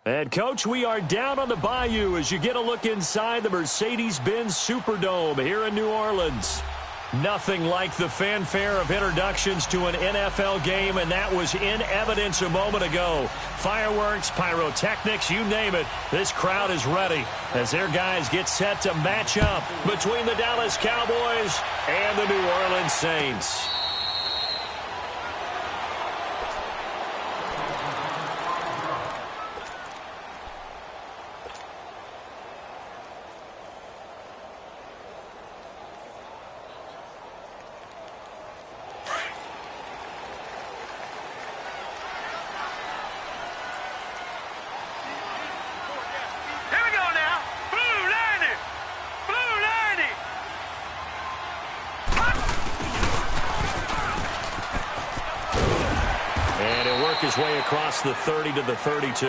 And, Coach, we are down on the Bayou as you get a look inside the Mercedes-Benz Superdome here in New Orleans. Nothing like the fanfare of introductions to an NFL game, and that was in evidence a moment ago. Fireworks, pyrotechnics, you name it. This crowd is ready as their guys get set to match up between the Dallas Cowboys and the New Orleans Saints. His way across the 30 to the 32.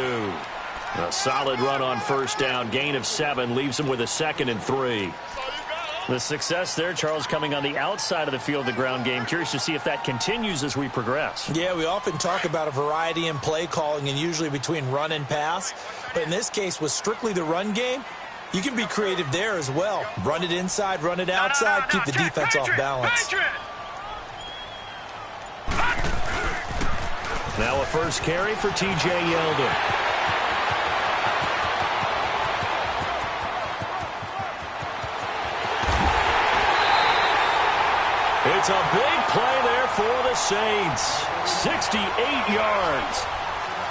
A solid run on first down. Gain of 7 leaves him with a 2nd and 3. The success there, Charles, coming on the outside of the field, the ground game. Curious to see if that continues as we progress. Yeah, we often talk about a variety in play calling and usually between run and pass. But in this case, with strictly the run game, you can be creative there as well. Run it inside, run it outside, keep the defense off balance. Now a first carry for T.J. Yeldon. It's a big play there for the Saints. 68 yards.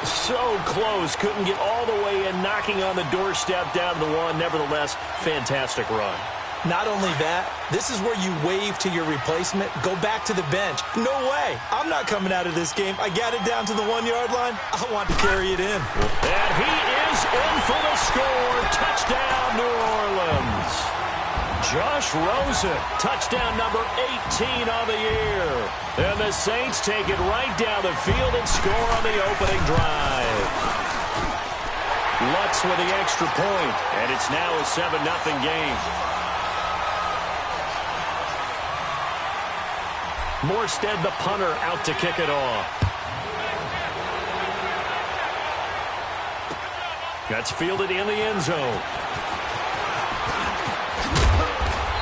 So close. Couldn't get all the way in, knocking on the doorstep down to the 1. Nevertheless, fantastic run. Not only that, this is where you wave to your replacement, go back to the bench. No way. I'm not coming out of this game. I got it down to the 1-yard line. I want to carry it in. And he is in for the score. Touchdown, New Orleans. Josh Rosen, touchdown number 18 on the year. And the Saints take it right down the field and score on the opening drive. Lutz with the extra point, and it's now a 7-0 game. Morstead, the punter, out to kick it off. That's fielded in the end zone.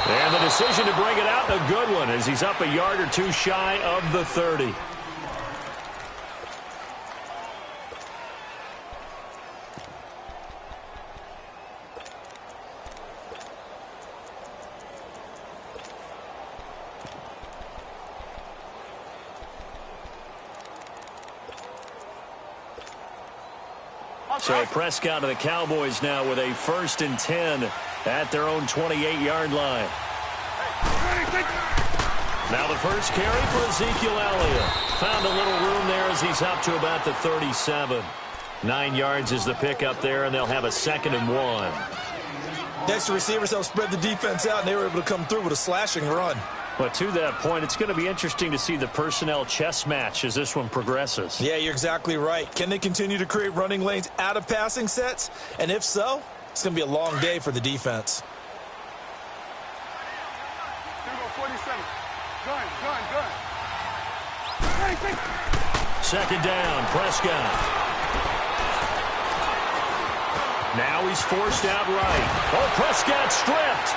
And the decision to bring it out, a good one, as he's up a yard or 2 shy of the 30. So Prescott of the Cowboys now with a 1st and 10 at their own 28-yard line. Now the first carry for Ezekiel Elliott. Found a little room there as he's up to about the 37. 9 yards is the pickup there, and they'll have a 2nd and 1. Next, the receivers help spread the defense out, and they were able to come through with a slashing run. But to that point, it's going to be interesting to see the personnel chess match as this one progresses. Yeah, you're exactly right. Can they continue to create running lanes out of passing sets? And if so, it's going to be a long day for the defense. 47. Gun. 2nd down, Prescott. Now he's forced out right. Oh, Prescott stripped.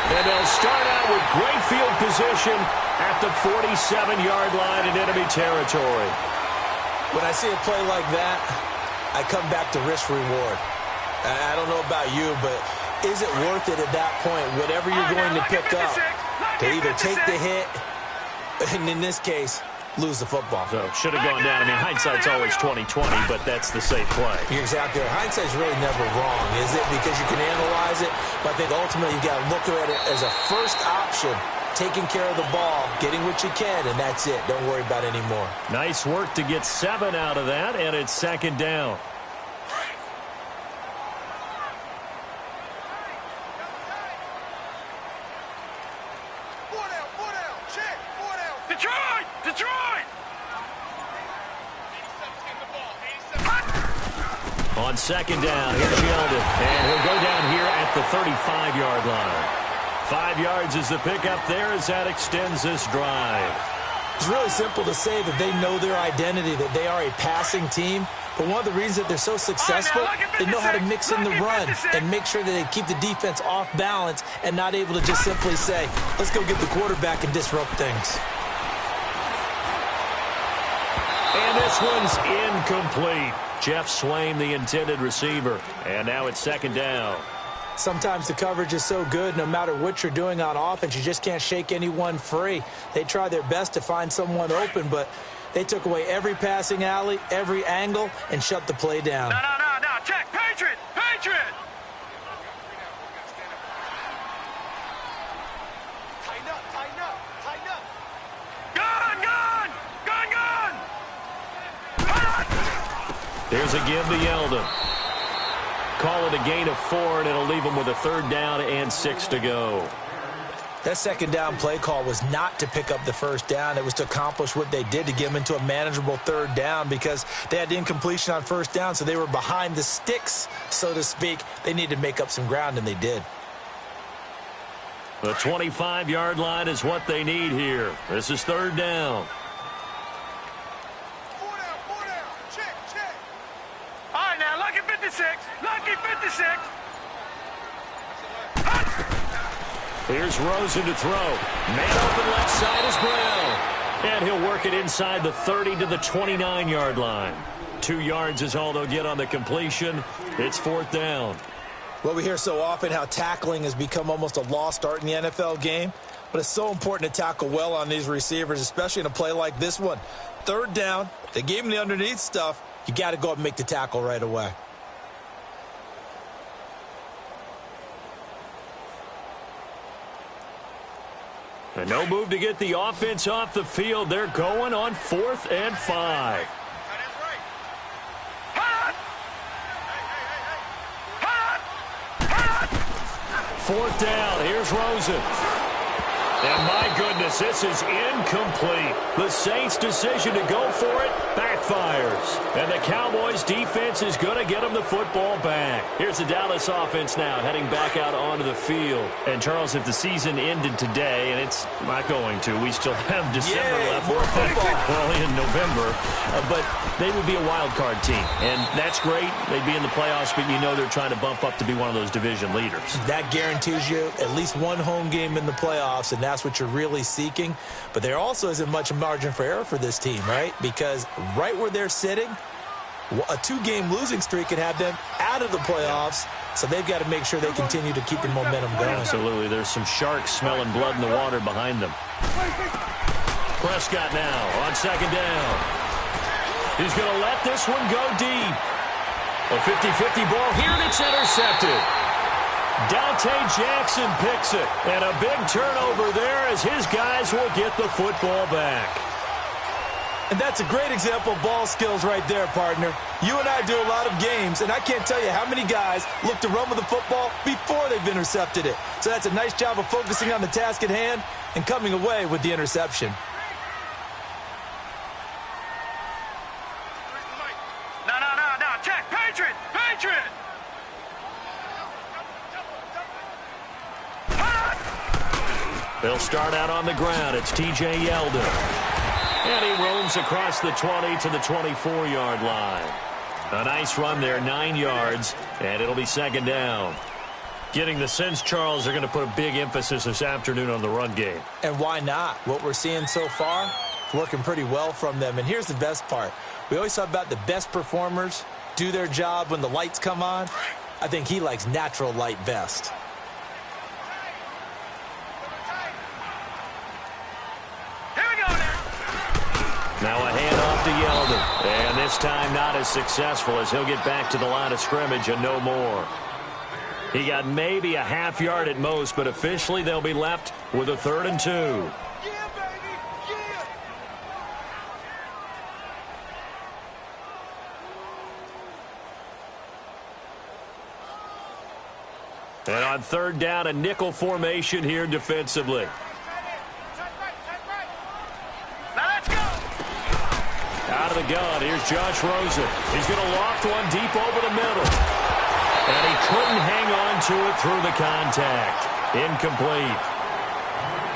And they'll start out with great field position at the 47-yard line in enemy territory. When I see a play like that, I come back to risk-reward. I don't know about you, but is it worth it at that point, whatever you're going to pick up, to either take the hit, and in this case, lose the football? So should have gone down. I mean, hindsight's always 20/20, but that's the safe play. You're exactly right. Hindsight's really never wrong, is it? Because you can analyze it, but I think ultimately you got to look at it as a first option, taking care of the ball, getting what you can, and that's it. Don't worry about it anymore. Nice work to get 7 out of that, and it's 2nd down. On 2nd down, here's Yeldon. And he'll go down here at the 35-yard line. 5 yards is the pickup there as that extends this drive. It's really simple to say that they know their identity, that they are a passing team. But one of the reasons that they're so successful, they know how to mix in the run and make sure that they keep the defense off balance and not able to just simply say, let's go get the quarterback and disrupt things. And this one's incomplete. Jeff Swain, the intended receiver. And now it's second down. Sometimes the coverage is so good, no matter what you're doing on offense, you just can't shake anyone free. They try their best to find someone open, but they took away every passing alley, every angle, and shut the play down. No. Check. Patriot. Tighten up. Gun. Here's a give to Yeldon. Call it a gain of 4, and it'll leave them with a third down and 6 to go. That second down play call was not to pick up the first down. It was to accomplish what they did, to get them into a manageable third down, because they had the incompletion on first down, so they were behind the sticks, so to speak. They needed to make up some ground, and they did. The 25-yard line is what they need here. This is third down. 4 down. Check. All right, now, lucky 56. Here's Rosen to throw. Man open left side is Brown. And he'll work it inside the 30 to the 29-yard line. 2 yards is all they'll get on the completion. It's fourth down. Well, we hear so often how tackling has become almost a lost art in the NFL game, but it's so important to tackle well on these receivers, especially in a play like this one. Third down, they gave him the underneath stuff. You got to go up and make the tackle right away. And no move to get the offense off the field. They're going on 4th and 5. Fourth down. Here's Rosen. And my goodness, this is incomplete. The Saints' decision to go for it backfires. And the Cowboys' defense is going to get them the football back. Here's the Dallas offense now heading back out onto the field. And, Charles, if the season ended today, and it's not going to, we still have December left. More football. Early in November. But they would be a wild card team. And that's great. They'd be in the playoffs, but you know they're trying to bump up to be one of those division leaders. That guarantees you at least one home game in the playoffs, and that's what you're really seeking. But there also isn't much margin for error for this team, right? Because right where they're sitting, a 2-game losing streak could have them out of the playoffs, so they've got to make sure they continue to keep the momentum going. Absolutely. There's some sharks smelling blood in the water behind them. Prescott now on second down. He's going to let this one go deep. A 50-50 ball here, and it's intercepted. Dante Jackson picks it, and a big turnover there as his guys will get the football back. And that's a great example of ball skills right there, partner. You and I do a lot of games, and I can't tell you how many guys look to run with the football before they've intercepted it. So that's a nice job of focusing on the task at hand and coming away with the interception. No. Check. Patriot. They'll start out on the ground. It's T.J. Yeldon. And he roams across the 20 to the 24-yard line. A nice run there, 9 yards, and it'll be second down. Getting the sense, Charles, they're going to put a big emphasis this afternoon on the run game. And why not? What we're seeing so far, working pretty well from them. And here's the best part. We always talk about the best performers do their job when the lights come on. I think he likes natural light best. Now a handoff to Yeldon. And this time not as successful as he'll get back to the line of scrimmage and no more. He got maybe a half yard at most, but officially they'll be left with a 3rd and 2. Yeah, baby. And on 3rd down, a nickel formation here defensively. Out of the gun, here's Josh Rosen. He's going to loft one deep over the middle. And he couldn't hang on to it through the contact. Incomplete.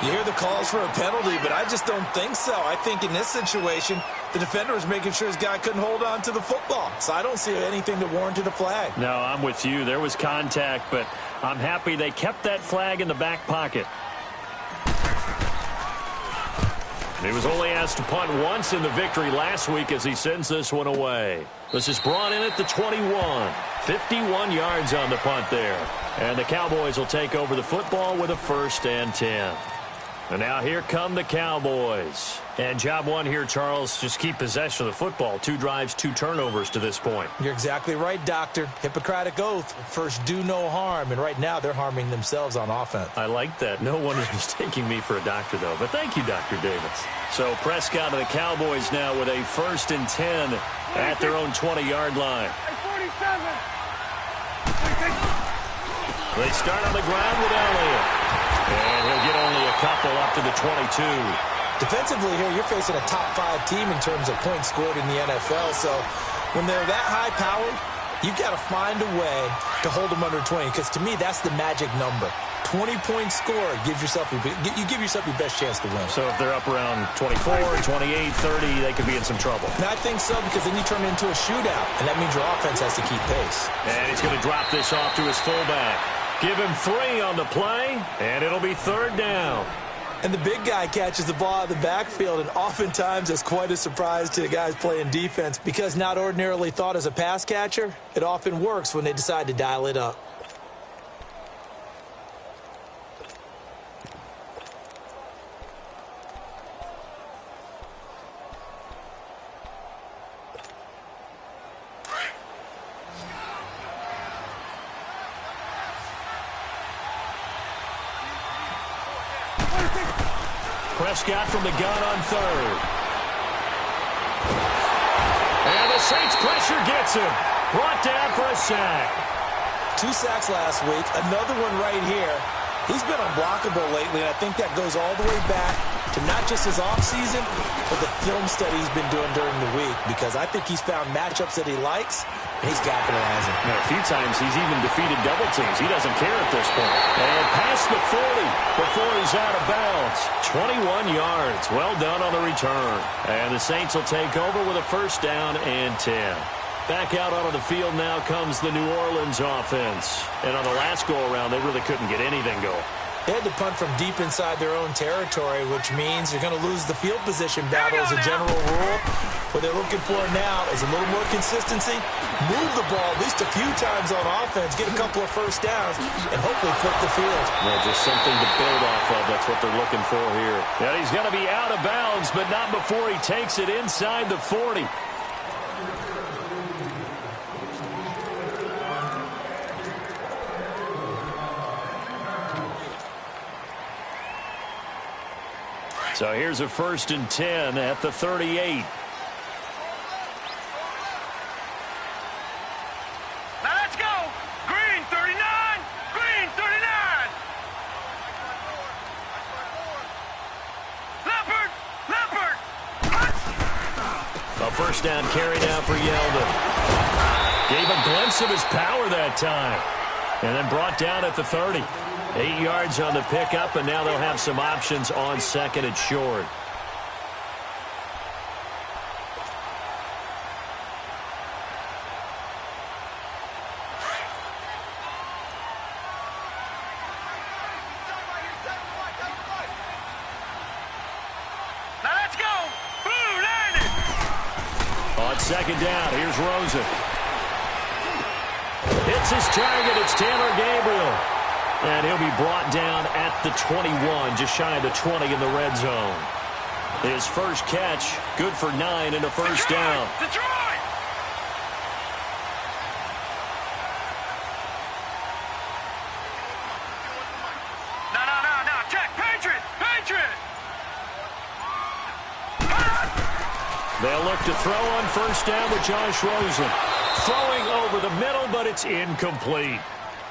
You hear the calls for a penalty, but I just don't think so. I think in this situation, the defender was making sure his guy couldn't hold on to the football. So I don't see anything that warranted a flag. No, I'm with you. There was contact, but I'm happy they kept that flag in the back pocket. He was only asked to punt once in the victory last week as he sends this one away. This is brought in at the 21. 51 yards on the punt there. And the Cowboys will take over the football with a 1st and 10. And now here come the Cowboys. And job one here, Charles, just keep possession of the football. 2 drives, 2 turnovers to this point. You're exactly right, Doctor. Hippocratic oath. First, do no harm. And right now, they're harming themselves on offense. I like that. No one is mistaking me for a doctor, though. But thank you, Dr. Davis. So Prescott and the Cowboys now with a 1st and 10 at their own 20-yard line. They start on the ground with Elliott. And he'll get only a couple up to the 22. Defensively here, you're facing a top 5 team in terms of points scored in the NFL. So when they're that high-powered, you've got to find a way to hold them under 20. Because to me, that's the magic number. 20 points scored, you give yourself your best chance to win. So if they're up around 24, 28, 30, they could be in some trouble. And I think so, because then you turn it into a shootout, and that means your offense has to keep pace. And he's going to drop this off to his fullback. Give him 3 on the play, and it'll be 3rd down. And the big guy catches the ball out of the backfield, and oftentimes it's quite a surprise to the guys playing defense, because not ordinarily thought as a pass catcher, it often works when they decide to dial it up. Prescott from the gun on 3rd. And the Saints pressure gets him. Brought down for a sack. 2 sacks last week. Another one right here. He's been unblockable lately, and I think that goes all the way back to not just his offseason, but the film study he's been doing during the week, because I think he's found matchups that he likes, and he's capitalizing. And a few times he's even defeated double teams. He doesn't care at this point. And past the 40 before he's out of bounds. 21 yards. Well done on the return. And the Saints will take over with a 1st down and 10. Back out onto the field now comes the New Orleans offense. And on the last go-around, they really couldn't get anything going. They had to punt from deep inside their own territory, which means you're going to lose the field position battle as a general rule. What they're looking for now is a little more consistency, move the ball at least a few times on offense, get a couple of 1st downs, and hopefully flip the field. Well, just something to build off of. That's what they're looking for here. And he's going to be out of bounds, but not before he takes it inside the 40. So here's a 1st and 10 at the 38. Now let's go. Green 39. Green 39. Leopard. Leopard. A 1st down carry now for Yeldon. Gave a glimpse of his power that time. And then brought down at the 30. 8 yards on the pickup, and now they'll have some options on 2nd and short. Now let's go. Blue landed. On 2nd down, here's Rosen. Hits his target. It's Taylor Gabriel. And he'll be brought down at the 21, just shy of the 20 in the red zone. His first catch, good for 9 and a 1st down. Detroit. No. Check. Patriot. Patriot. They'll look to throw on 1st down with Josh Rosen. Throwing over the middle, but it's incomplete.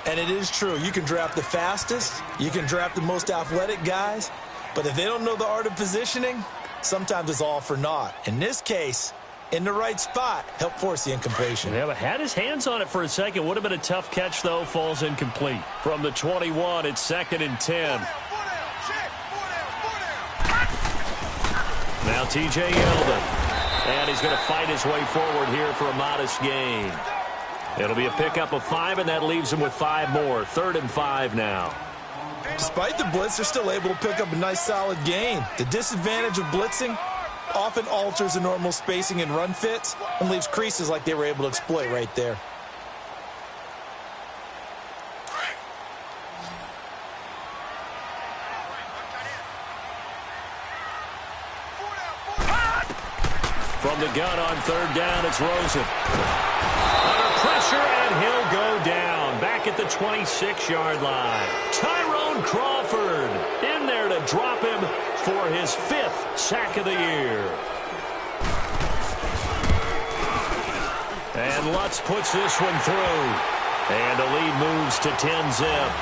And it is true. You can draft the fastest. You can draft the most athletic guys. But if they don't know the art of positioning, sometimes it's all for naught. In this case, in the right spot, help force the incompletion. Yeah, but had his hands on it for a second. Would have been a tough catch, though. Falls incomplete. From the 21, it's 2nd and 10. Now T.J. Yeldon. And he's going to fight his way forward here for a modest gain. It'll be a pickup of 5, and that leaves him with 5 more. 3rd and 5 now. Despite the blitz, they're still able to pick up a nice, solid gain. The disadvantage of blitzing often alters the normal spacing and run fits and leaves creases like they were able to exploit right there. From the gun on 3rd down, it's Rosen. Under pressure, and he'll go down. Back at the 26-yard line. Tyrone Crawford in there to drop him for his 5th sack of the year. And Lutz puts this one through. And the lead moves to 10-zip.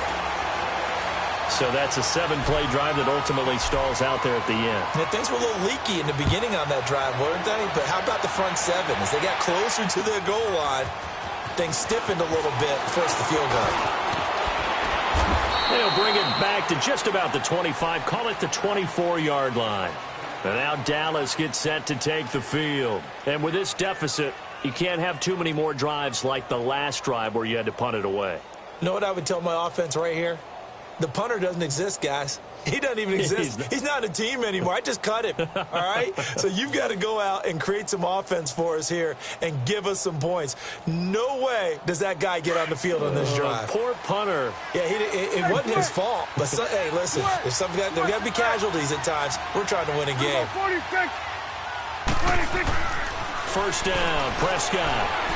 So that's a 7-play drive that ultimately stalls out there at the end. Yeah, things were a little leaky in the beginning on that drive, weren't they? But how about the front 7? As they got closer to their goal line, things stiffened a little bit, forced the field goal. They'll bring it back to just about the 25, call it the 24-yard line. And now Dallas gets set to take the field. And with this deficit, you can't have too many more drives like the last drive where you had to punt it away. You know what I would tell my offense right here? The punter doesn't exist, guys. He doesn't even exist. He's not a team anymore. I just cut him, all right? So you've got to go out and create some offense for us here and give us some points. No way does that guy get on the field on this drive. Poor punter. Yeah, it wasn't his fault. But, hey, listen, there's got to be casualties at times. We're trying to win a game. 46. 1st down, Prescott.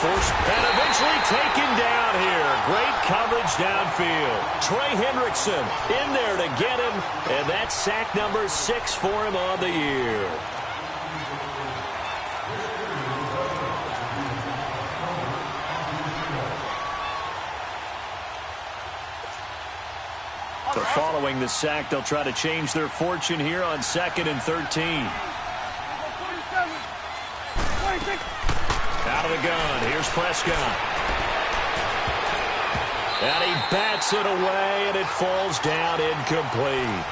And eventually taken down here. Great coverage downfield. Trey Hendrickson in there to get him. And that's sack number 6 for him on the year. So following the sack, they'll try to change their fortune here on 2nd and 13. Out of the gun, here's Prescott. And he bats it away, and it falls down incomplete.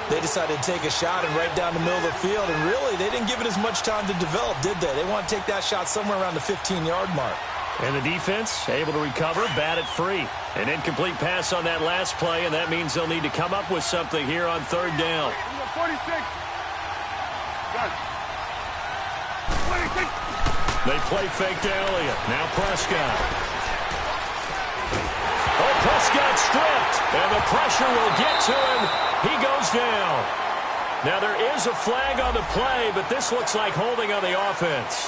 They decided to take a shot and right down the middle of the field, and really, they didn't give it as much time to develop, did they? They want to take that shot somewhere around the 15-yard mark. And the defense able to recover, bat it free. An incomplete pass on that last play, and that means they'll need to come up with something here on 3rd down. 46. They play fake to Elliott. Now Prescott. Oh, Prescott stripped. And the pressure will get to him. He goes down. Now there is a flag on the play, but this looks like holding on the offense.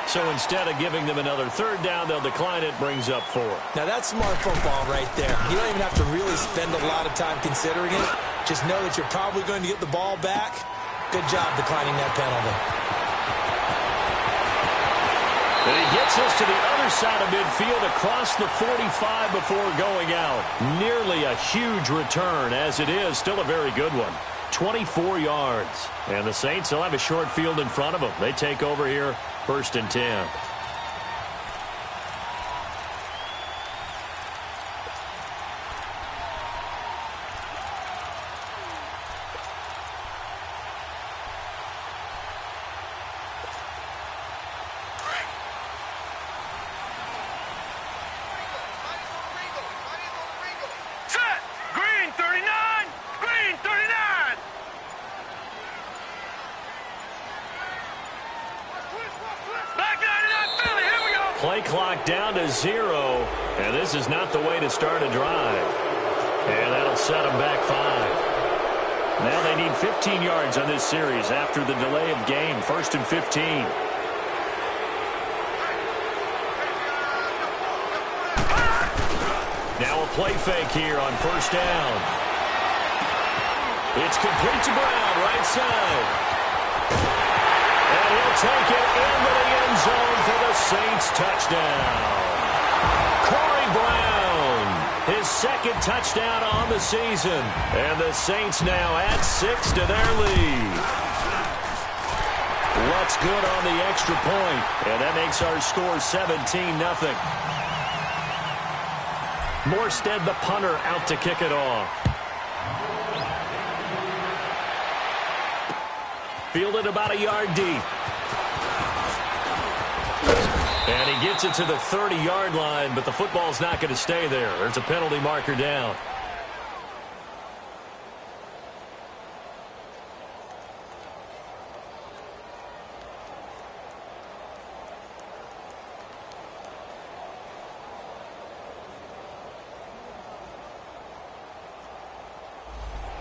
So instead of giving them another 3rd down, they'll decline it. Brings up 4. Now that's smart football right there. You don't even have to really spend a lot of time considering it. Just know that you're probably going to get the ball back. Good job declining that penalty. And he gets us to the other side of midfield across the 45 before going out. Nearly a huge return as it is. Still a very good one. 24 yards. And the Saints will have a short field in front of them. They take over here 1st and 10. Play clock down to 0, and this is not the way to start a drive. And that'll set them back 5. Now they need 15 yards on this series after the delay of game. 1st and 15. Now a play fake here on 1st down. It's complete to Brown, right side. And he'll take it into the end zone for the Saints touchdown. Corey Brown, his 2nd touchdown on the season. And the Saints now add 6 to their lead. Lutz good on the extra point, and that makes our score 17-0. Morstead, the punter, out to kick it off. Fielded about a yard deep. And he gets it to the 30-yard line, but the football's not going to stay there. There's a penalty marker down.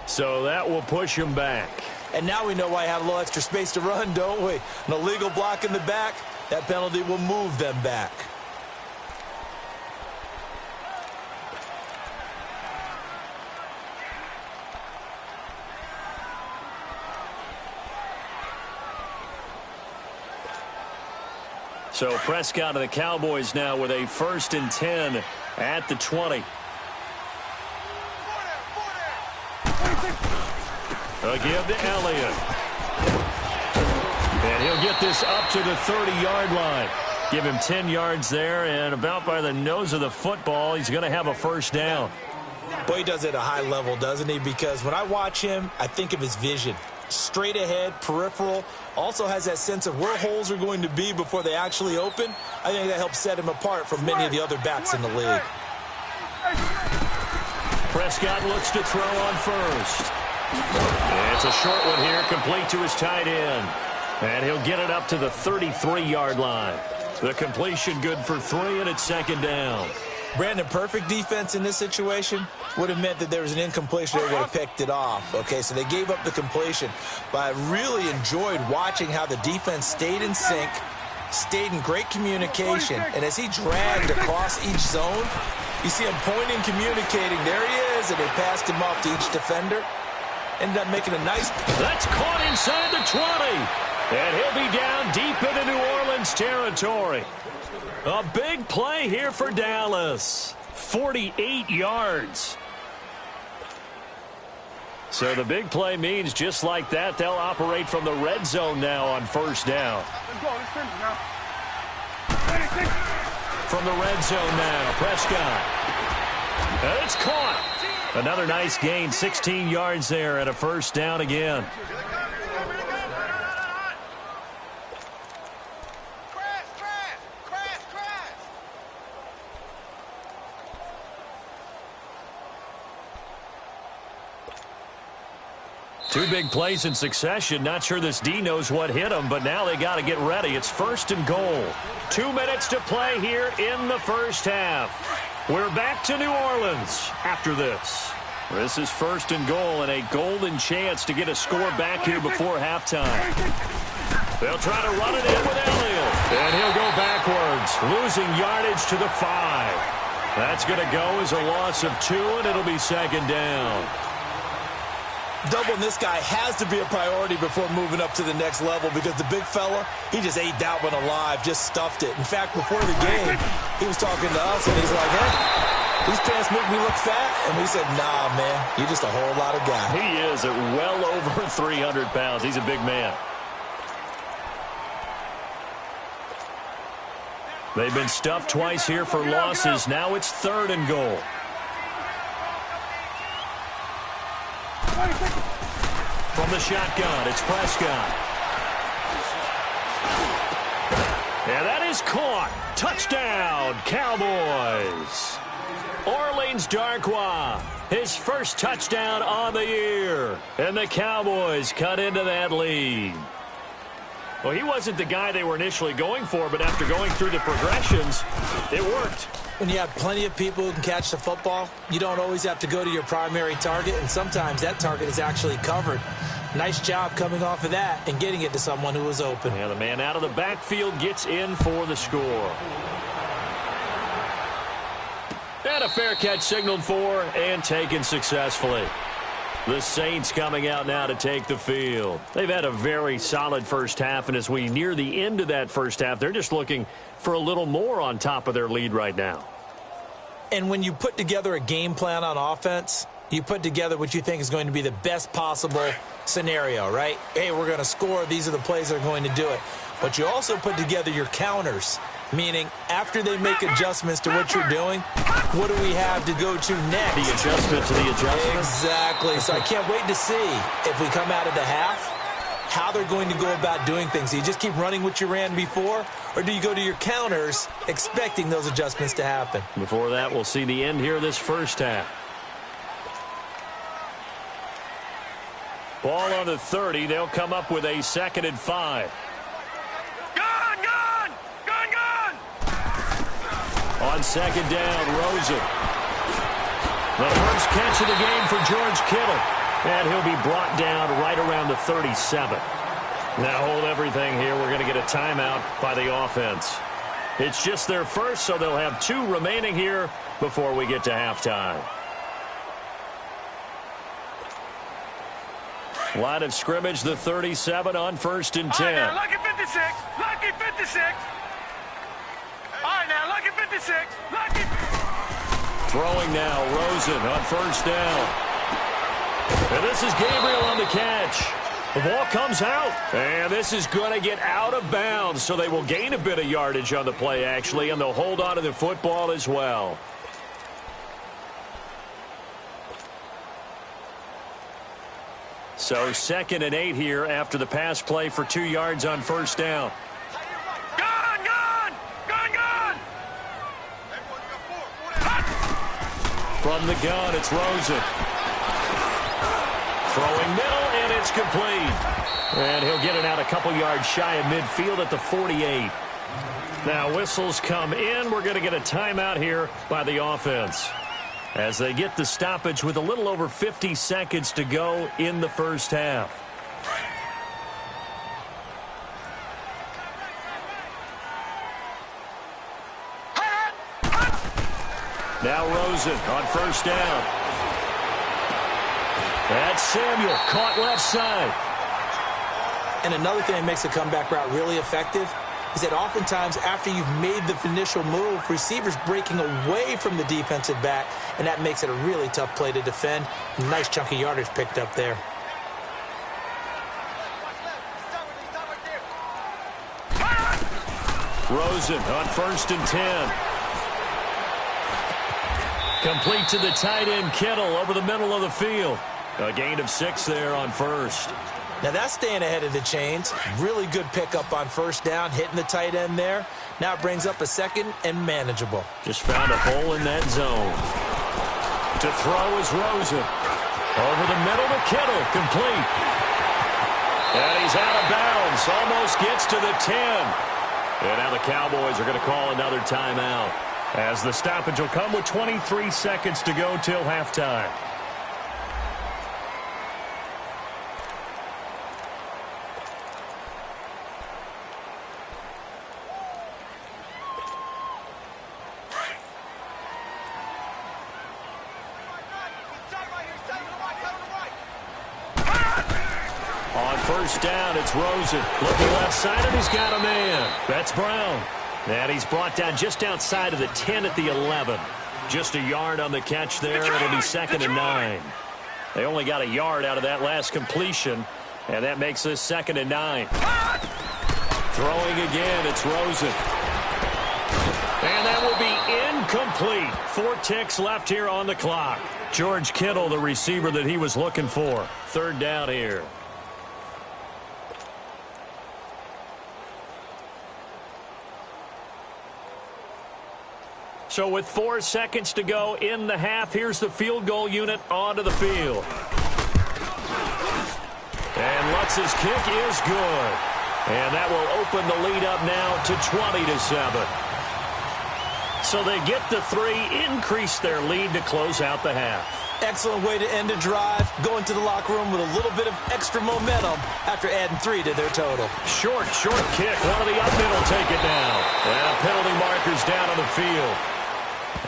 So that will push him back. And now we know why I have a little extra space to run, don't we? An illegal block in the back, that penalty will move them back. So Prescott of the Cowboys now with a 1st and 10 at the 20. A give to Elliott. And he'll get this up to the 30-yard line. Give him 10 yards there, and about by the nose of the football, he's going to have a 1st down. Boy, he does it at a high level, doesn't he? Because when I watch him, I think of his vision. Straight ahead, peripheral, also has that sense of where holes are going to be before they actually open. I think that helps set him apart from many of the other backs in the league. Prescott looks to throw on 1st. It's a short one here, complete to his tight end. And he'll get it up to the 33-yard line. The completion good for 3, and it's 2nd down. Brandon, perfect defense in this situation would have meant that there was an incompletion. They would have picked it off. Okay, so they gave up the completion. But I really enjoyed watching how the defense stayed in sync, stayed in great communication. And as he dragged across each zone, you see him pointing, communicating. There he is, and they passed him off to each defender. Ended up making a nice... That's caught inside the 20. And he'll be down deep into New Orleans territory. A big play here for Dallas. 48 yards. So the big play means just like that, they'll operate from the red zone now on 1st down. From the red zone now, Prescott. And it's caught. Another nice gain, 16 yards there, and a 1st down again. Two big plays in succession. Not sure this D knows what hit him, but now they got to get ready. It's 1st and goal. 2 minutes to play here in the 1st half. We're back to New Orleans after this. This is 1st and goal and a golden chance to get a score back here before halftime. They'll try to run it in with Elliott. And he'll go backwards, losing yardage to the 5. That's going to go as a loss of 2, and it'll be 2nd down. Doubling this guy has to be a priority before moving up to the next level because the big fella, he just ate that one alive, just stuffed it. In fact, before the game, he was talking to us, and he's like, hey, these pants make me look fat. And we said, nah, man, you're just a whole lot of guy. He is at well over 300 pounds. He's a big man. They've been stuffed twice here for losses. Now it's 3rd and goal. From the shotgun, it's Prescott. And that is caught. Touchdown, Cowboys. Orleans Darkwa, his 1st touchdown on the year. And the Cowboys cut into that lead. Well, he wasn't the guy they were initially going for, but after going through the progressions, it worked. When you have plenty of people who can catch the football, you don't always have to go to your primary target, and sometimes that target is actually covered. Nice job coming off of that and getting it to someone who was open. Yeah, the man out of the backfield gets in for the score. And a fair catch signaled for and taken successfully. The Saints coming out now to take the field. They've had a very solid 1st half, and as we near the end of that 1st half, they're just looking for a little more on top of their lead right now. And when you put together a game plan on offense, you put together what you think is going to be the best possible scenario, right? Hey, we're going to score. These are the plays that are going to do it. But you also put together your counters, meaning after they make adjustments to what you're doing, what do we have to go to next? The adjustment to the adjustment. Exactly. So I can't wait to see if we come out of the half how they're going to go about doing things. Do you just keep running what you ran before, or do you go to your counters expecting those adjustments to happen? Before that, we'll see the end here of this first half. Ball on the 30. They'll come up with a 2nd and 5. Gun, gun! Gun, gun! On 2nd down, Rosen. The first catch of the game for George Kittle. And he'll be brought down right around the 37. Now hold everything here. We're going to get a timeout by the offense. It's just their first, so they'll have 2 remaining here before we get to halftime. Line of scrimmage, the 37 on 1st and 10. All right, now, lucky 56. Lucky 56. All right, now, lucky 56. Lucky. Throwing now, Rosen on 1st down. And this is Gabriel on the catch. The ball comes out. And this is going to get out of bounds, so they will gain a bit of yardage on the play, actually, and they'll hold on to the football as well. So 2nd and 8 here after the pass play for 2 yards on 1st down. Gun, gun! Gun, gun! From the gun, it's Rosen. Throwing middle, and it's complete. And he'll get it out a couple yards shy of midfield at the 48. Now whistles come in. We're going to get a timeout here by the offense, as they get the stoppage with a little over 50 seconds to go in the first half. Now Rosen on 1st down. That's Samuel, caught left side. And another thing that makes a comeback route really effective is that oftentimes after you've made the initial move, receivers breaking away from the defensive back, and that makes it a really tough play to defend. Nice chunk of yardage picked up there. Rosen on 1st and 10. Complete to the tight end, Kittle, over the middle of the field. A gain of 6 there on 1st. Now that's staying ahead of the chains. Really good pickup on 1st down, hitting the tight end there. Now it brings up a 2nd and manageable. Just found a hole in that zone. To throw is Rosen. Over the middle to Kittle, complete. And he's out of bounds, almost gets to the 10. And now the Cowboys are going to call another timeout, as the stoppage will come with 23 seconds to go till halftime. On 1st down, it's Rosen. Looking left side, and he's got a man. That's Brown. And he's brought down just outside of the 10 at the 11. Just a yard on the catch there. It'll be 2nd and 9. They only got a yard out of that last completion, and that makes this 2nd and 9. Throwing again, it's Rosen. And that will be incomplete. 4 ticks left here on the clock. George Kittle, the receiver that he was looking for. 3rd down here. So with 4 seconds to go in the half, here's the field goal unit onto the field. And Lutz's kick is good. And that will open the lead up now to 20-7. So they get the 3, increase their lead to close out the half. Excellent way to end a drive, going to the locker room with a little bit of extra momentum after adding 3 to their total. Short kick. One of the up middle take it down. And penalty markers down on the field.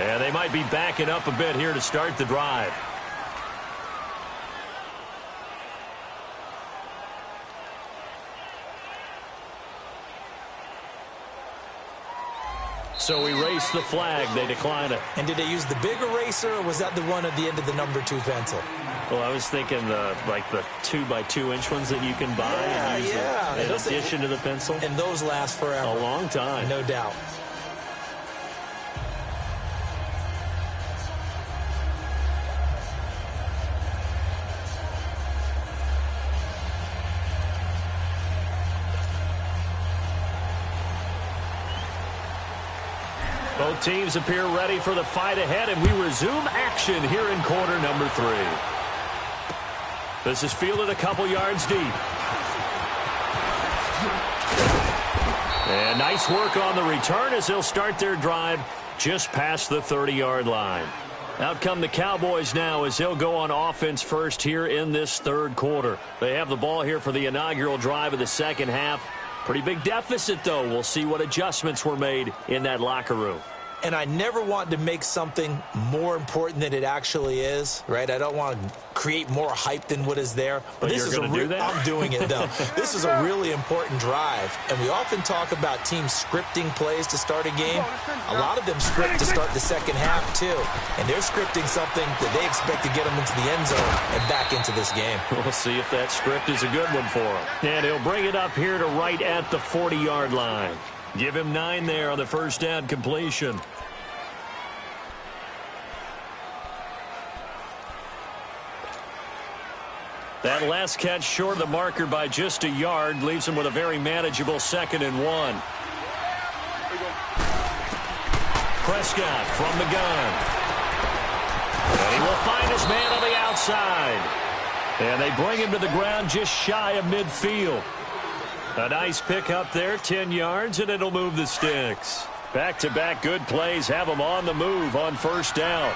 And they might be backing up a bit here to start the drive. So we race the flag. They decline it. And did they use the big eraser, or was that the one at the end of the number 2 pencil? Well, I was thinking the 2x2-inch ones that you can buy and use in addition to the pencil. And those last forever. A long time. No doubt. Both teams appear ready for the fight ahead, and we resume action here in quarter number 3. This is fielded a couple yards deep. And nice work on the return as they'll start their drive just past the 30-yard line. Out come the Cowboys now as they'll go on offense first here in this third quarter. They have the ball here for the inaugural drive of the second half. Pretty big deficit, though. We'll see what adjustments were made in that locker room. And I never want to make something more important than it actually is, right? I don't want to create more hype than what is there. But this is going to do that? I'm doing it, though. This is a really important drive. And we often talk about teams scripting plays to start a game. A lot of them script to start the second half, too. And they're scripting something that they expect to get them into the end zone and back into this game. We'll see if that script is a good one for them. And he'll bring it up here to right at the 40-yard line. Give him 9 there on the first down completion. That last catch short of the marker by just a yard leaves him with a very manageable 2nd and 1. Prescott from the gun. And he will find his man on the outside. And they bring him to the ground just shy of midfield. A nice pick up there, 10 yards, and it'll move the sticks. Back-to-back good plays have them on the move on first down.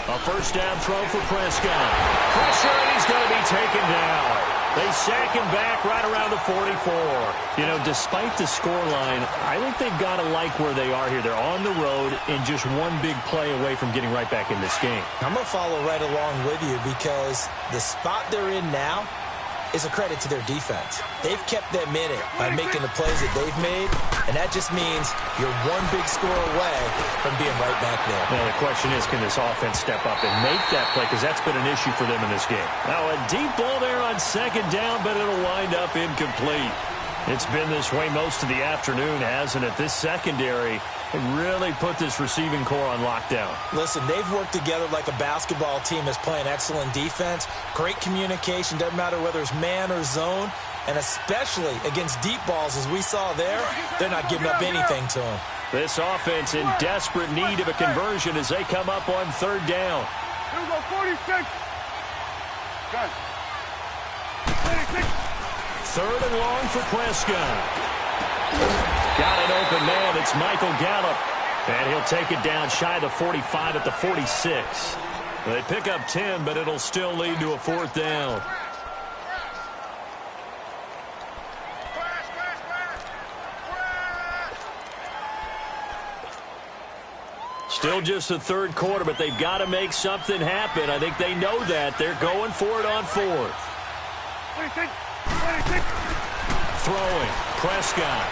A first down throw for Prescott. Pressure, and he's going to be taken down. They sack him back right around the 44. You know, despite the scoreline, I think they've got to like where they are here. They're on the road and just one big play away from getting right back in this game. I'm going to follow right along with you because the spot they're in now is a credit to their defense. They've kept them in it by making the plays that they've made, and that just means you're one big score away from being right back there. Now, the question is, can this offense step up and make that play? Because that's been an issue for them in this game. Now, a deep ball there on second down, but it'll wind up incomplete. It's been this way most of the afternoon, hasn't it? This secondary really put this receiving core on lockdown. Listen, they've worked together like a basketball team that's playing excellent defense. Great communication, doesn't matter whether it's man or zone. And especially against deep balls, as we saw there, they're not giving up anything to them. This offense in desperate need of a conversion as they come up on third down. Here we go, 46. Good. 46. Third and long for Prescott. Got an open man. It's Michael Gallup. And he'll take it down shy of the 45 at the 46. They pick up 10, but it'll still lead to a fourth down. Still just the third quarter, but they've got to make something happen. I think they know that. They're going for it on fourth. 26. 26. Throwing. Prescott.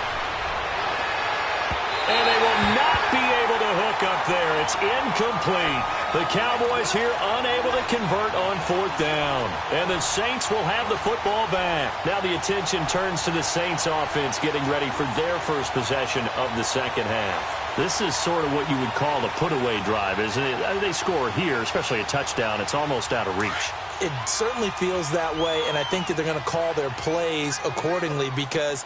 And they will not be able to hook up there. It's incomplete. The Cowboys here unable to convert on fourth down. And the Saints will have the football back. Now the attention turns to the Saints offense getting ready for their first possession of the second half. This is sort of what you would call a put-away drive, isn't it? They score here, especially a touchdown. It's almost out of reach. It certainly feels that way, and I think that they're going to call their plays accordingly because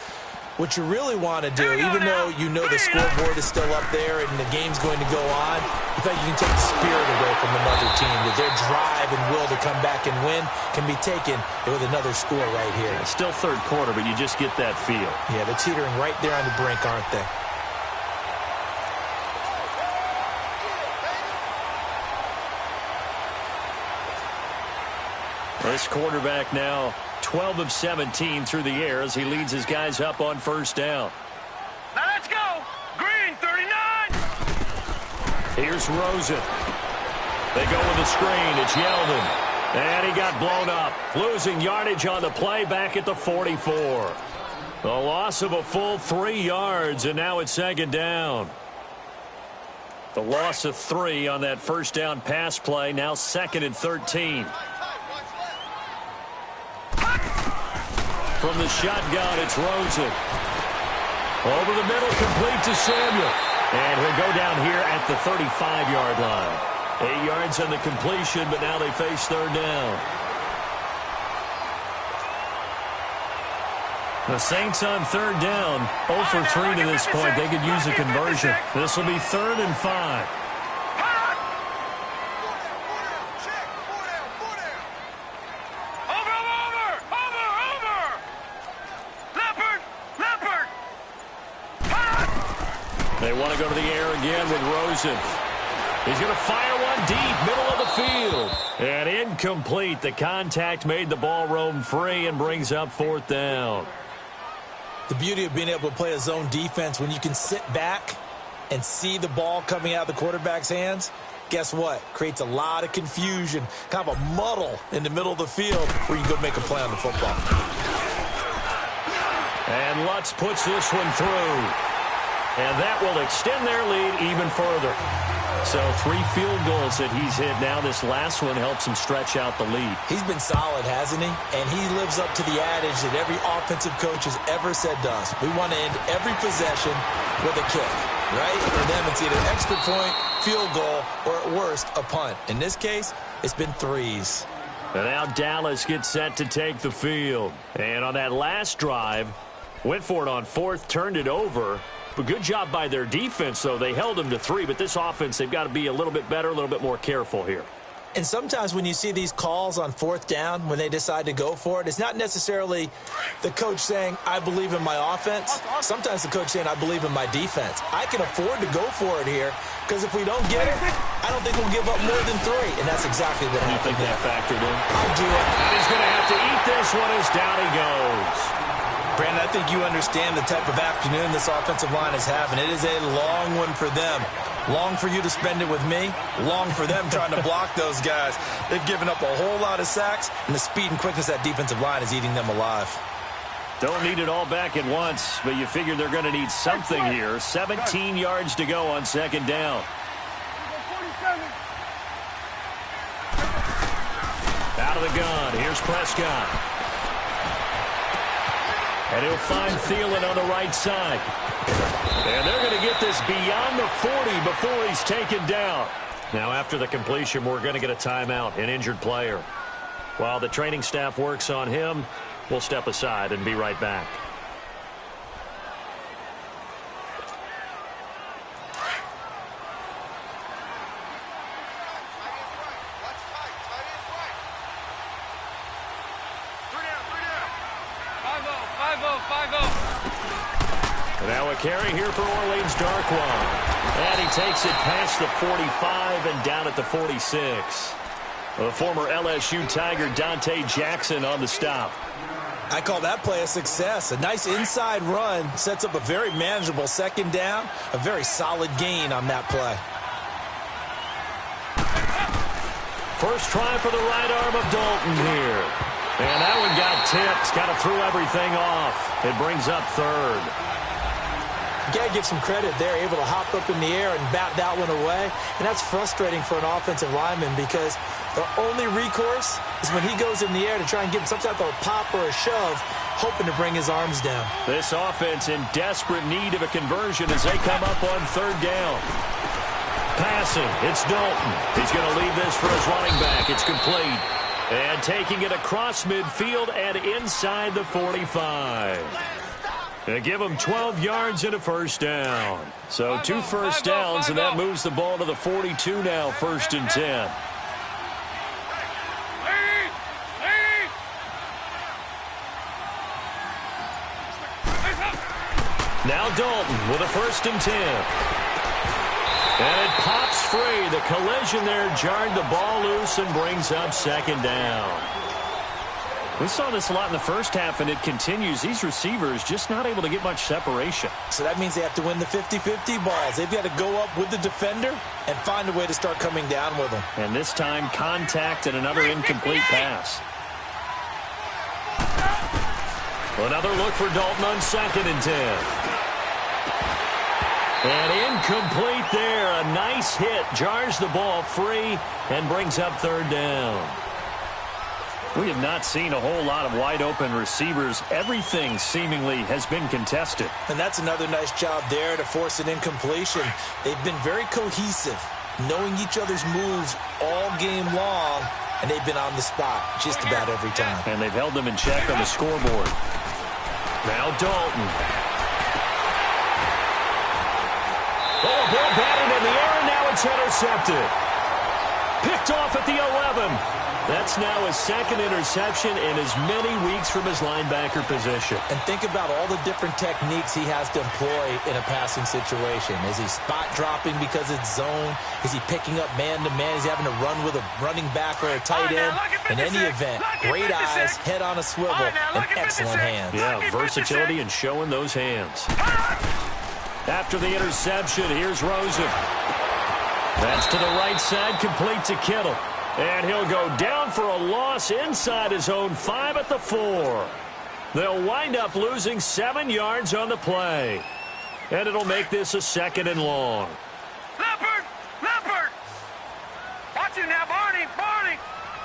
what you really want to do, even though you know the scoreboard is still up there and the game's going to go on, you think you can take the spirit away from another team, that their drive and will to come back and win can be taken with another score right here. It's still third quarter, but you just get that feel. Yeah, they're teetering right there on the brink, aren't they? This quarterback now 12 of 17 through the air as he leads his guys up on first down. Now let's go. Green, 39. Here's Rosen. They go with the screen. It's Yeldon. And he got blown up. Losing yardage on the play back at the 44. The loss of a full 3 yards, and now it's second down. The loss of 3 on that first down pass play, now 2nd and 13. From the shotgun, it's Rosen. Over the middle, complete to Samuel. And he'll go down here at the 35-yard line. 8 yards on the completion, but now they face third down. The Saints on third down, 0 for 3 to this point. They could use a conversion. This will be 3rd and 5. They want to go to the air again with Rosen. He's going to fire one deep, middle of the field. And incomplete. The contact made the ball roam free and brings up 4th down. The beauty of being able to play a zone defense when you can sit back and see the ball coming out of the quarterback's hands, guess what? Creates a lot of confusion, kind of a muddle in the middle of the field where you can go make a play on the football. And Lutz puts this one through. And that will extend their lead even further. So 3 field goals that he's hit now. This last one helps him stretch out the lead. He's been solid, hasn't he? And he lives up to the adage that every offensive coach has ever said to us. We want to end every possession with a kick, right? For them, it's either extra point, field goal, or at worst, a punt. In this case, it's been 3s. And now Dallas gets set to take the field. And on that last drive, went for it on 4th, turned it over. But good job by their defense, though. They held them to 3, but this offense, they've got to be a little bit better, a little bit more careful here. And sometimes when you see these calls on 4th down, when they decide to go for it, it's not necessarily the coach saying, I believe in my offense. Sometimes the coach saying, I believe in my defense. I can afford to go for it here, because if we don't get it, I don't think we'll give up more than 3. And that's exactly what happened. You think that factored in? I do it. And he's going to have to eat this one as down he goes. Brandon, I think you understand the type of afternoon this offensive line is having. It is a long one for them. Long for you to spend it with me. Long for them trying to block those guys. They've given up a whole lot of sacks, and the speed and quickness of that defensive line is eating them alive. Don't need it all back at once, but you figure they're going to need something here. 17 yards to go on 2nd down. Out of the gun. Here's Prescott. And he'll find Thielen on the right side. And they're going to get this beyond the 40 before he's taken down. Now, after the completion, we're going to get a timeout, an injured player. While the training staff works on him, we'll step aside and be right back. Now a carry here for Orleans Darkwan. And he takes it past the 45 and down at the 46. The former LSU Tiger Dante Jackson on the stop. I call that play a success. A nice inside run sets up a very manageable 2nd down. A very solid gain on that play. First try for the right arm of Dalton here. And that one got tipped. Kind of threw everything off. It brings up 3rd. You got to give some credit there, able to hop up in the air and bat that one away. And that's frustrating for an offensive lineman because the only recourse is when he goes in the air to try and give him some type of a pop or a shove, hoping to bring his arms down. This offense in desperate need of a conversion as they come up on 3rd down. Passing, it's Dalton. He's going to leave this for his running back. It's complete. And taking it across midfield and inside the 45. They give him 12 yards and a 1st down. So 2 first downs, and that moves the ball to the 42 now, 1st and 10. Now Dalton with a 1st and 10. And it pops free. The collision there jarred the ball loose and brings up 2nd down. We saw this a lot in the first half, and it continues. These receivers just not able to get much separation. So that means they have to win the 50-50 balls. They've got to go up with the defender and find a way to start coming down with them. And this time, contact and another incomplete pass. Another look for Dalton on 2nd and 10. And incomplete there. A nice hit. Jars the ball free and brings up 3rd down. We have not seen a whole lot of wide-open receivers. Everything seemingly has been contested. And that's another nice job there to force an incompletion. They've been very cohesive, knowing each other's moves all game long, and they've been on the spot just about every time. And they've held them in check on the scoreboard. Now Dalton. Oh, a ball batted in the air, and now it's intercepted. Picked off at the 11. That's now his second interception in as many weeks from his linebacker position. And think about all the different techniques he has to employ in a passing situation. Is he spot dropping because it's zone? Is he picking up man-to-man? Is he having to run with a running back or a tight end? In any event, great eyes, head on a swivel, and excellent hands. Yeah, versatility and showing those hands. After the interception, here's Rosen. That's to the right side, complete to Kittle. And he'll go down for a loss inside his own 5 at the 4. They'll wind up losing 7 yards on the play. And it'll make this a 2nd and long. Leopard! Leopard! Watch him now, Barney! Barney!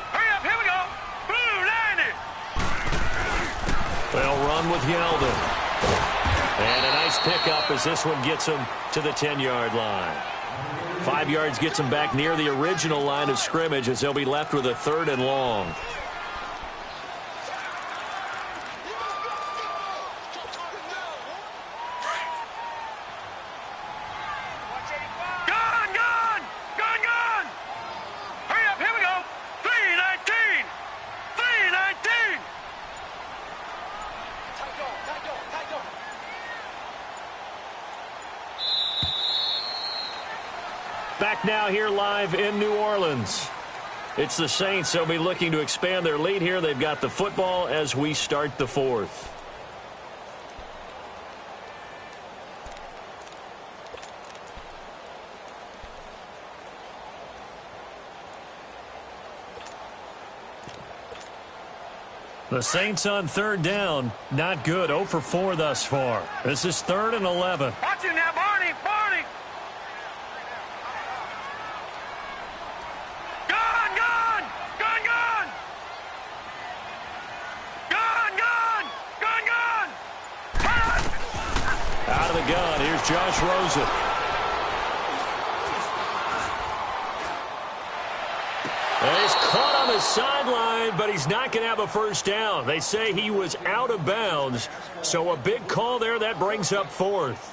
Hurry up, here we go! Blue, line it! They'll run with Yeldon. And a nice pickup as this one gets him to the 10-yard line. 5 yards gets them back near the original line of scrimmage as they'll be left with a 3rd and long. Gone! Gone! Gone! Gone! Hurry up, here we go! 3:19! 3:19! Back now here live in New Orleans. It's the Saints. They'll be looking to expand their lead here. They've got the football as we start the 4th. The Saints on 3rd down. Not good. 0 for 4 thus far. This is 3rd and 11. Watch him now, Barney! Barney! Gone! Gone! Gone! Gone! Gone! Gone! Gone! Gone! Out of the gun. Here's Josh Rosen. And he's caught on the sideline, but he's not going to have a first down. They say he was out of bounds, so a big call there. That brings up 4th.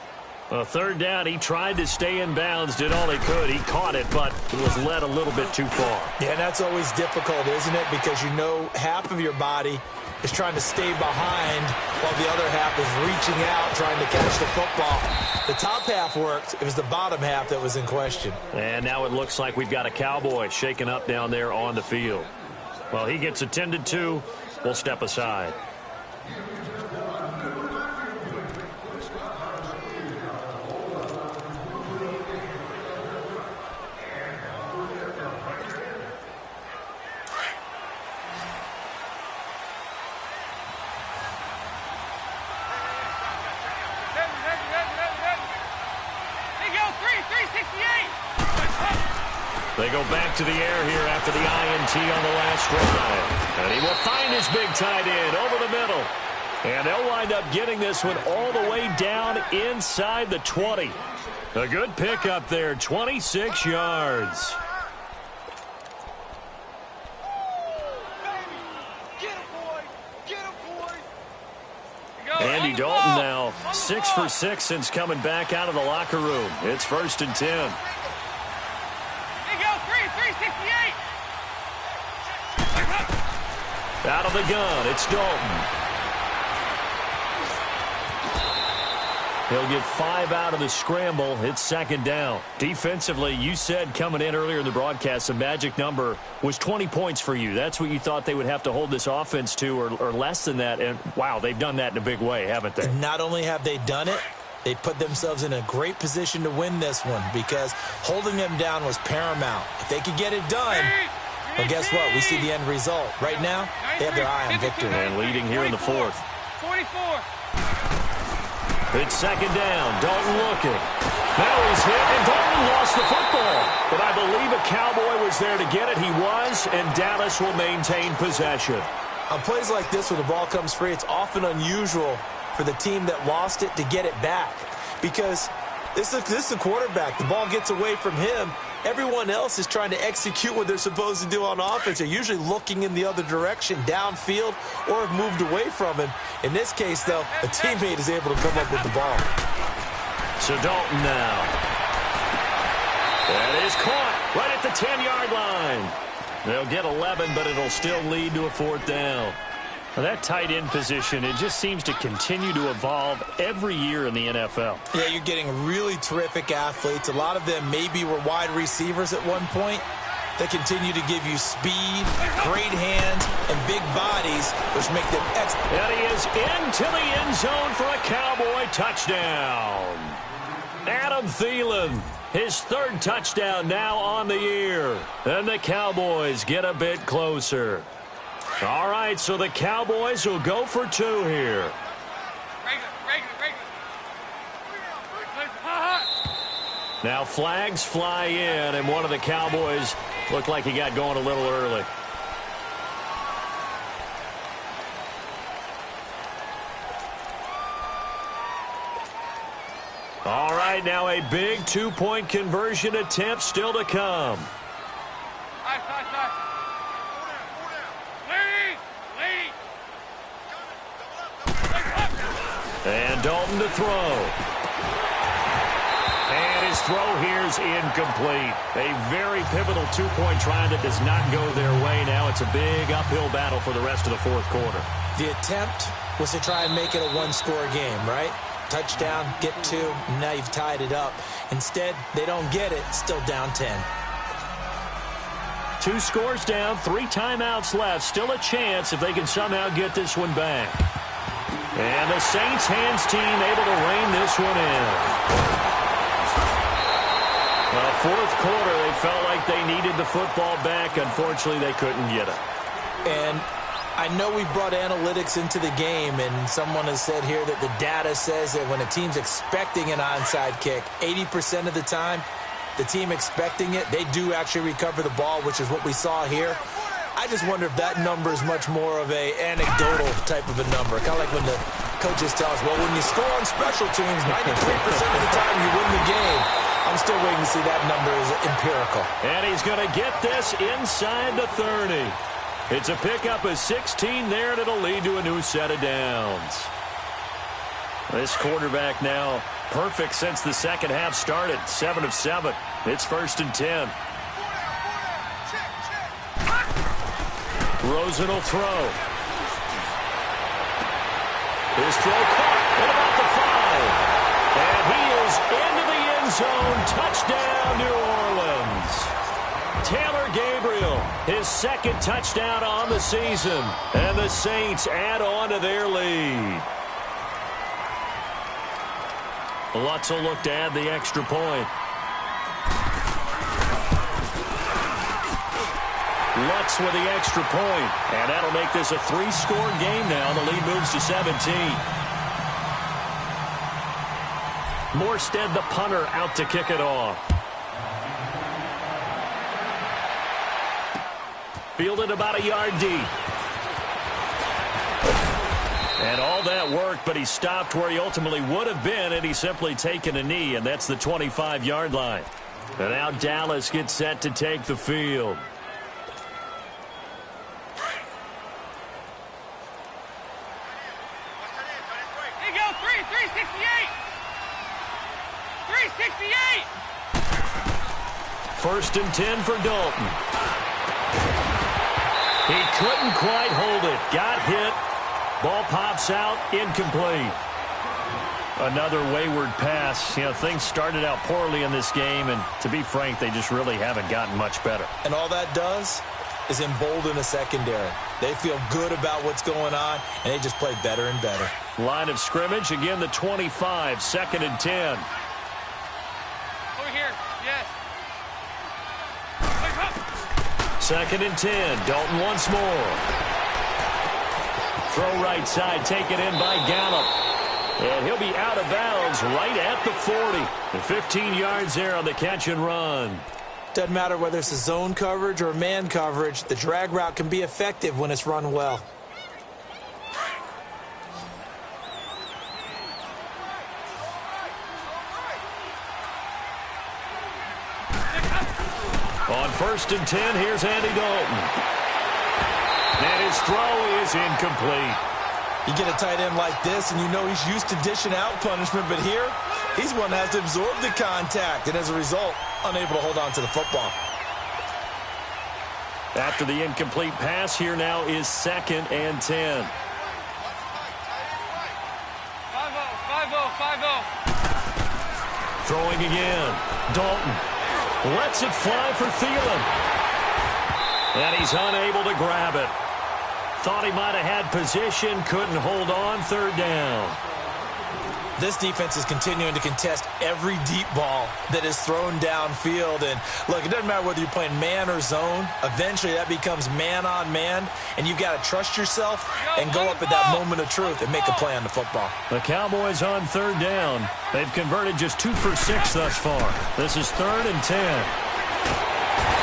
A 3rd down, he tried to stay in bounds, did all he could. He caught it, but it was led a little bit too far. Yeah, and that's always difficult, isn't it? Because you know half of your body is trying to stay behind while the other half is reaching out, trying to catch the football. The top half worked. It was the bottom half that was in question. And now it looks like we've got a Cowboy shaken up down there on the field. Well, he gets attended to. We'll step aside. They go back to the air here after the INT on the last drive. And he will find his big tight end over the middle. And they'll wind up getting this one all the way down inside the 20. A good pickup there, 26 yards. Andy Dalton now 6 for 6 since coming back out of the locker room. It's 1st and 10. Out of the gun, it's Dalton. He'll get 5 out of the scramble. It's 2nd down. Defensively, you said coming in earlier in the broadcast, the magic number was 20 points for you. That's what you thought they would have to hold this offense to, or less than that. And, wow, they've done that in a big way, haven't they? Not only have they done it, they put themselves in a great position to win this one because holding them down was paramount. If they could get it done, well, guess what? We see the end result. Right now, they have their eye on victory. And leading here in the 4th. 44. It's 2nd down. Dalton looking. Now he's hit, and Dalton lost the football. But I believe a Cowboy was there to get it. He was, and Dallas will maintain possession. On plays like this where the ball comes free, it's often unusual for the team that lost it to get it back. Because this is a quarterback. The ball gets away from him, everyone else is trying to execute what they're supposed to do on offense. They're usually looking in the other direction, downfield, or have moved away from him. In this case, though, a teammate is able to come up with the ball. So Dalton now. That is caught right at the 10-yard line. They'll get 11, but it'll still lead to a 4th down. Well, that tight end position, it just seems to continue to evolve every year in the NFL. Yeah, you're getting really terrific athletes. A lot of them maybe were wide receivers at one point. They continue to give you speed, great hands, and big bodies, which make them excellent. And he is into the end zone for a Cowboy touchdown. Adam Thielen, his 3rd touchdown now on the year. And the Cowboys get a bit closer. All right, so the Cowboys will go for 2 here. Now flags fly in, and one of the Cowboys looked like he got going a little early. All right, now a big 2-point conversion attempt still to come. And Dalton to throw. And his throw here is incomplete. A very pivotal 2-point try that does not go their way. Now it's a big uphill battle for the rest of the 4th quarter. The attempt was to try and make it a 1-score game, right? Touchdown, get 2, now you've tied it up. Instead, they don't get it, still down 10. 2 scores down, 3 timeouts left. Still a chance if they can somehow get this one back. And the Saints hands team able to rein this one in. Well, 4th quarter, they felt like they needed the football back. Unfortunately, they couldn't get it. And I know we brought analytics into the game, and someone has said here that the data says that when a team's expecting an onside kick, 80% of the time, the team expecting it, they do actually recover the ball, which is what we saw here. I just wonder if that number is much more of a anecdotal type of a number. Kind of like when the coaches tell us, well, when you score on special teams, 93% of the time you win the game. I'm still waiting to see that number is empirical. And he's going to get this inside the 30. It's a pickup of 16 there, and it'll lead to a new set of downs. This quarterback now perfect since the second half started. 7 of 7. It's 1st and 10. Rosen will throw. His throw caught at about the 5. And he is into the end zone. Touchdown, New Orleans. Taylor Gabriel, his 2nd touchdown on the season. And the Saints add on to their lead. Lutz will look to add the extra point. Lutz with the extra point. And that'll make this a 3-score game now. The lead moves to 17. Morstead, the punter, out to kick it off. Fielded about a yard deep. And all that worked, but he stopped where he ultimately would have been, and he's simply taken a knee, and that's the 25-yard line. And now Dallas gets set to take the field. Here you go, 368. 368. 1st and 10 for Dalton. He couldn't quite hold it. Got hit. Ball pops out. Incomplete. Another wayward pass. You know, things started out poorly in this game, and to be frank, they just really haven't gotten much better. And all that does is embolden a secondary. They feel good about what's going on, and they just play better and better. Line of scrimmage, again the 25, 2nd and 10. Over here, yes. 2nd and 10. Dalton once more. Throw right side, taken in by Gallup. And he'll be out of bounds right at the 40. And 15 yards there on the catch and run. Doesn't matter whether it's a zone coverage or man coverage, the drag route can be effective when it's run well. On 1st and 10, here's Andy Dalton. And his throw is incomplete. You get a tight end like this, and you know he's used to dishing out punishment, but here, he's one that has to absorb the contact, and as a result, unable to hold on to the football. After the incomplete pass, here now is 2nd and 10. 5-0. Throwing again. Dalton lets it fly for Thielen. And he's unable to grab it. Thought he might have had position, couldn't hold on, 3rd down. This defense is continuing to contest every deep ball that is thrown downfield. And look, it doesn't matter whether you're playing man or zone. Eventually, that becomes man on man. And you've got to trust yourself and go up at that moment of truth and make a play on the football. The Cowboys on 3rd down. They've converted just 2 for 6 thus far. This is 3rd and 10.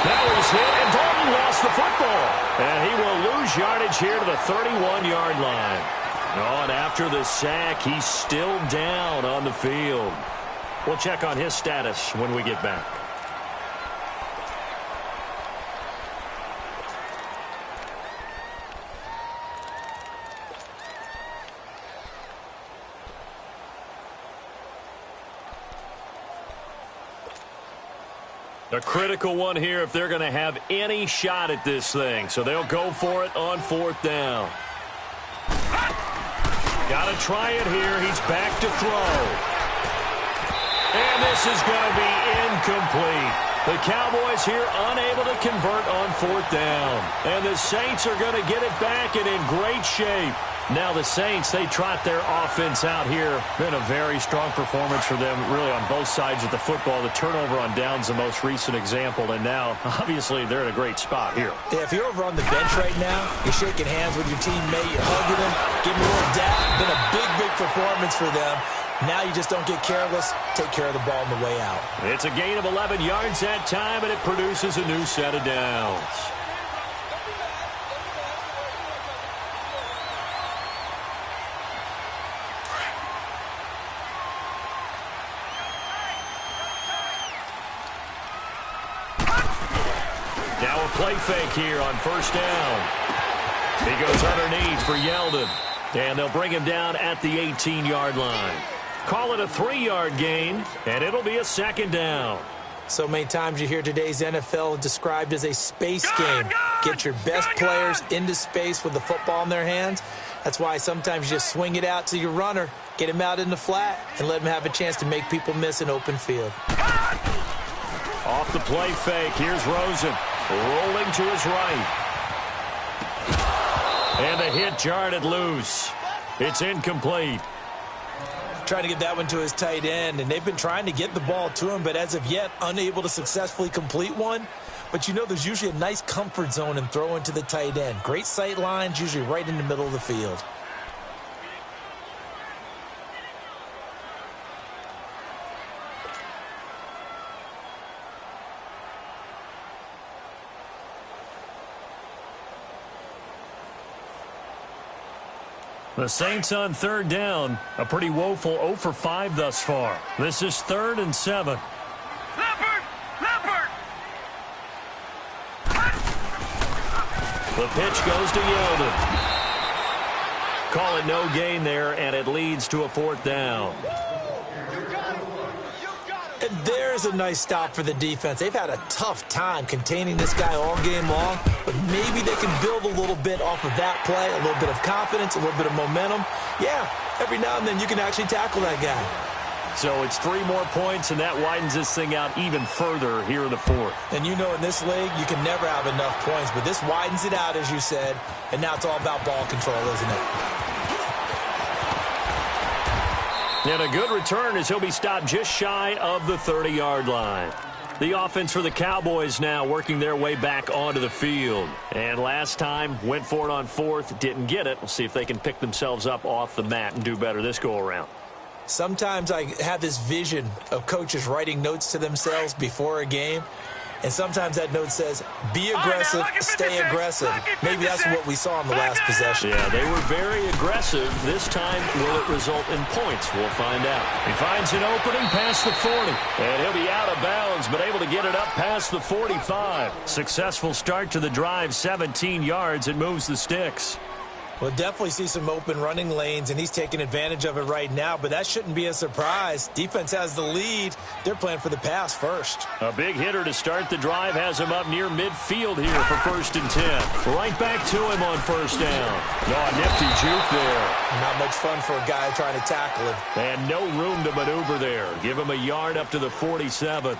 That was hit, and Dalton lost the football. And he will lose yardage here to the 31-yard line. Oh, and after the sack, he's still down on the field. We'll check on his status when we get back. A critical one here if they're going to have any shot at this thing. So they'll go for it on 4th down. Got to try it here. He's back to throw. And this is going to be incomplete. The Cowboys here unable to convert on 4th down. And the Saints are going to get it back and in great shape. Now the Saints, they trot their offense out here. Been a very strong performance for them, really on both sides of the football. The turnover on downs the most recent example, and now, obviously, they're in a great spot here. Yeah, if you're over on the bench right now, you're shaking hands with your teammate, you're hugging them, giving a little dap. Been a big performance for them. Now you just don't get careless. Take care of the ball on the way out. It's a gain of 11 yards that time, and it produces a new set of downs. Now a play fake here on 1st down. He goes underneath for Yeldon. And they'll bring him down at the 18-yard line. Call it a 3-yard gain, and it'll be a 2nd down. So many times you hear today's NFL described as a space game. Get your best players into space with the football in their hands. That's why sometimes you just swing it out to your runner, get him out in the flat, and let him have a chance to make people miss an open field. Off the play fake, here's Rosen. Rolling to his right. And the hit jarred it loose. It's incomplete. Trying to get that one to his tight end, and they've been trying to get the ball to him, but as of yet, unable to successfully complete one. But you know there's usually a nice comfort zone in throwing to the tight end. Great sight lines, usually right in the middle of the field. The Saints on 3rd down. A pretty woeful 0 for 5 thus far. This is 3rd and 7. Leopard! The pitch goes to Yeldon. Call it no gain there, and it leads to a 4th down. And there's a nice stop for the defense. They've had a tough time containing this guy all game long, but maybe they can build a little bit off of that play, a little bit of confidence, a little bit of momentum. Yeah, every now and then you can actually tackle that guy. So it's 3 more points, and that widens this thing out even further here in the 4th. And you know in this league, you can never have enough points, but this widens it out, as you said, and now it's all about ball control, isn't it? And a good return as he'll be stopped just shy of the 30-yard line. The offense for the Cowboys now working their way back onto the field. And last time, went for it on 4th, didn't get it. We'll see if they can pick themselves up off the mat and do better this go-around. Sometimes I have this vision of coaches writing notes to themselves before a game. And sometimes that note says, be aggressive, stay aggressive. Maybe that's what we saw in the last possession. Yeah, they were very aggressive. This time, will it result in points? We'll find out. He finds an opening past the 40. And he'll be out of bounds, but able to get it up past the 45. Successful start to the drive, 17 yards, and moves the sticks. We'll definitely see some open running lanes, and he's taking advantage of it right now, but that shouldn't be a surprise. Defense has the lead. They're playing for the pass first. A big hitter to start the drive has him up near midfield here for 1st and 10. Right back to him on 1st down. Oh, nifty juke there. Not much fun for a guy trying to tackle him. And no room to maneuver there. Give him a yard up to the 47.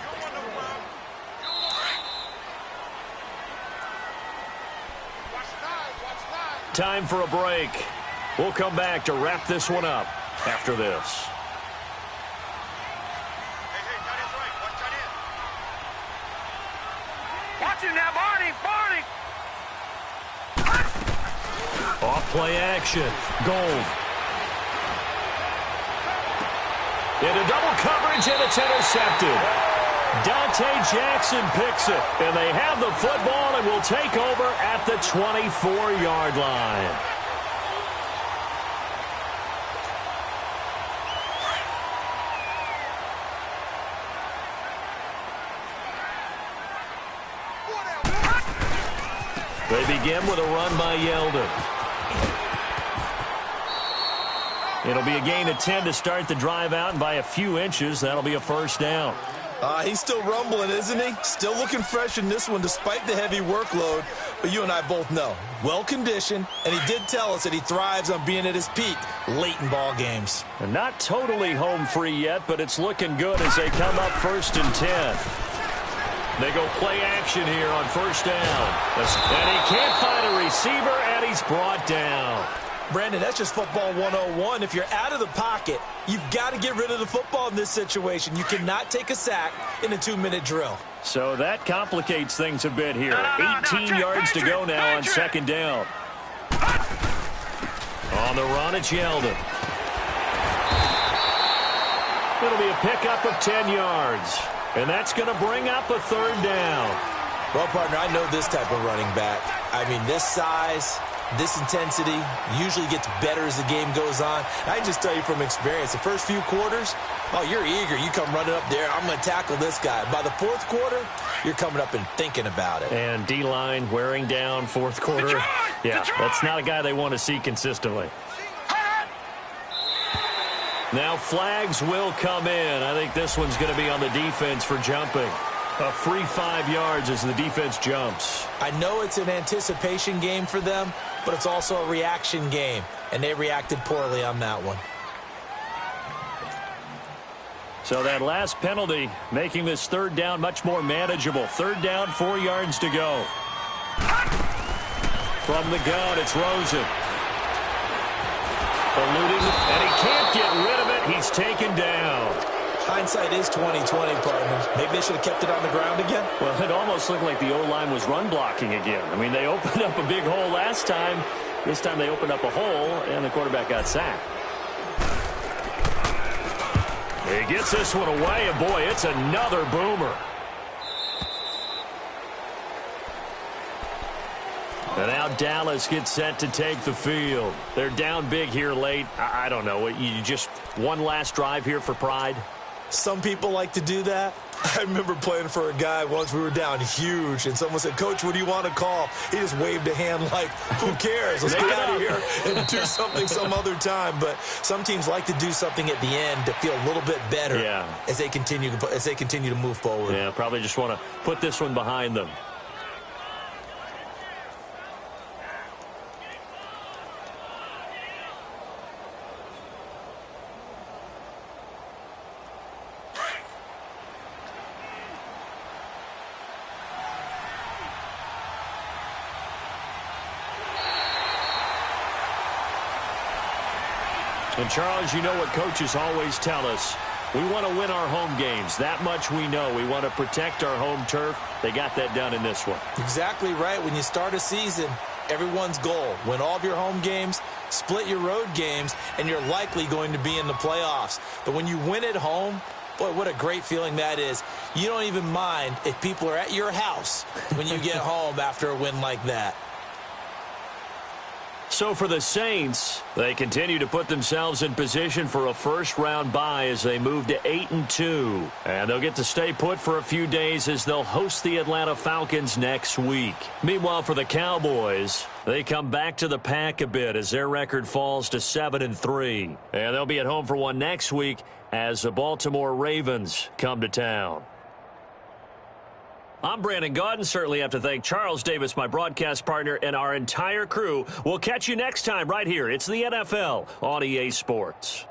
Time for a break. We'll come back to wrap this one up after this. Watch him now, Barney. Off play action. Gold. Into double coverage, and it's intercepted. Dante Jackson picks it, and they have the football and will take over at the 24-yard line. They begin with a run by Yeldon. It'll be a gain of 10 to start the drive out, and by a few inches, that'll be a 1st down. He's still rumbling, isn't he? Still looking fresh in this one despite the heavy workload. But you and I both know, well-conditioned, and he did tell us that he thrives on being at his peak late in ball games. And not totally home free yet, but it's looking good as they come up 1st and 10. They go play action here on 1st down. And he can't find a receiver, and he's brought down. Brandon, that's just football 101. If you're out of the pocket, you've got to get rid of the football in this situation. You cannot take a sack in a 2-minute drill. So that complicates things a bit here. 18 yards to go now on 2nd down. On the run, it's Yeldon. It'll be a pickup of 10 yards. And that's going to bring up a 3rd down. Well, partner, I know this type of running back. I mean, this size, this intensity usually gets better as the game goes on. I can just tell you from experience, the first few quarters, oh, you're eager. You come running up there, I'm going to tackle this guy. By the 4th quarter, you're coming up and thinking about it. And D-line wearing down 4th quarter. Yeah, that's not a guy they want to see consistently. Now flags will come in. I think this one's going to be on the defense for jumping. A free 5 yards as the defense jumps. I know it's an anticipation game for them, but it's also a reaction game, and they reacted poorly on that one. So that last penalty making this 3rd down much more manageable. 3rd down, 4 yards to go. From the gun, it's Rosen. Eluding, and he can't get rid of it. He's taken down. Hindsight is 20/20, partner. Maybe they should have kept it on the ground again. Well, it almost looked like the O-line was run blocking again. I mean, they opened up a big hole last time. This time they opened up a hole, and the quarterback got sacked. He gets this one away, and boy, it's another boomer. And now Dallas gets set to take the field. They're down big here late. I don't know. You just one last drive here for pride? Some people like to do that. I remember playing for a guy once. We were down huge, and someone said, "Coach, what do you want to call?" He just waved a hand like, who cares? Let's get out of here and do something some other time. But some teams like to do something at the end to feel a little bit better as they continue to move forward. Yeah, probably just want to put this one behind them. And, Charles, you know what coaches always tell us. We want to win our home games. That much we know. We want to protect our home turf. They got that done in this one. Exactly right. When you start a season, everyone's goal, win all of your home games, split your road games, and you're likely going to be in the playoffs. But when you win at home, Boy, what a great feeling that is. You don't even mind if people are at your house when you get home after a win like that. So for the Saints, they continue to put themselves in position for a first-round bye as they move to 8-2. And they'll get to stay put for a few days as they'll host the Atlanta Falcons next week. Meanwhile, for the Cowboys, they come back to the pack a bit as their record falls to 7-3. And they'll be at home for one next week as the Baltimore Ravens come to town. I'm Brandon Gaudin. Certainly have to thank Charles Davis, my broadcast partner, and our entire crew. We'll catch you next time right here. It's the NFL on EA Sports.